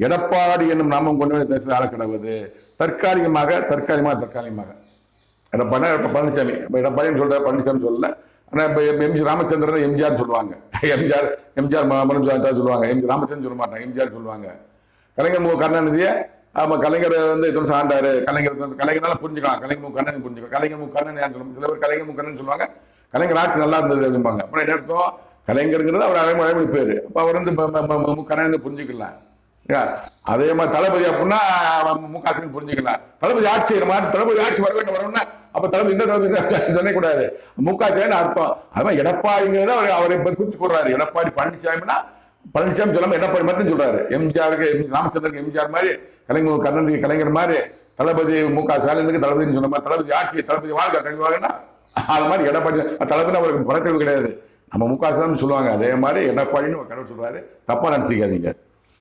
எடப்பாடி என்னும் நாமம் கொண்டு வந்து தேசத்தை ஆள கிடவது தற்காலிகமாக பழனிசாமி எடப்பாடின்னு சொல்ற பழனிசாமி சொல்லல. ஆனா இப்ப எம்ஜி ராமச்சந்திரன் எம்ஜிஆர் சொல்லுவாங்க. எம்ஜிஆர் சொல்லுவாங்க. எம்ஜி ராமச்சந்திரன் சொல்ல மாட்டாங்க, எம்ஜிஆர் சொல்லுவாங்க. கலைஞர் கருணாநிதியை கலைஞர் வந்து ஆண்டாரு. கலைஞரால புரிஞ்சுக்கலாம். கலைஞர் கருணாநிதி புரிஞ்சுக்கலாம். கலைஞர் கருணாநிதி சொல்லுவாங்க. சில பேர் கலைஞர் கருணாநிதி சொல்லுவாங்க. கலைஞர் ஆட்சி நல்லா இருந்தது அப்படிம்பாங்க. அப்புறம் என்ன அர்த்தம்? கலைஞருங்கிறது அவர் அழைமொழி பேரு. அப்ப அவர் வந்து கருணாநிதி புரிஞ்சுக்கலாம். அதே மாதிரி தளபதி அப்படின்னா முக ஸ்டாலின் புரிஞ்சுக்கலாம். தளபதி ஆட்சி செய்யற மாதிரி தளபதி ஆட்சி வர வேண்டும் வரணும்னா அப்ப தளபதி இந்த தளபதி சொல்லக்கூடாது. முக ஸ்டாலின் அர்த்தம். அது எடப்பாடிங்கிறத அவரை குறிச்சு கூடுறாரு. எடப்பாடி பழனிசாமினா பழனிசாமி சொல்லாம எடப்பாடி மட்டும் சொல்றாரு. எம்ஜிஆருக்கு ராமச்சந்திரனுக்கு எம்ஜிஆர் மாதிரி, கலைஞர் கருணாநிதி கலைஞர் மாதிரி, தளபதி முக ஸ்டாலினுக்கு தளபதினு சொன்ன மாதிரி தளபதி ஆட்சி தளபதி வாழ்க்கை தங்குவாங்கன்னா அது மாதிரி எடப்பாடி தளபதி அவருக்கு குறைச்சல் கிடையாது. நம்ம முக ஸ்டாலின் சொல்லுவாங்க. அதே மாதிரி எடப்பாடின்னு ஒரு கடவுள் சொல்றாரு. தப்பா நினைச்சுக்காதீங்க.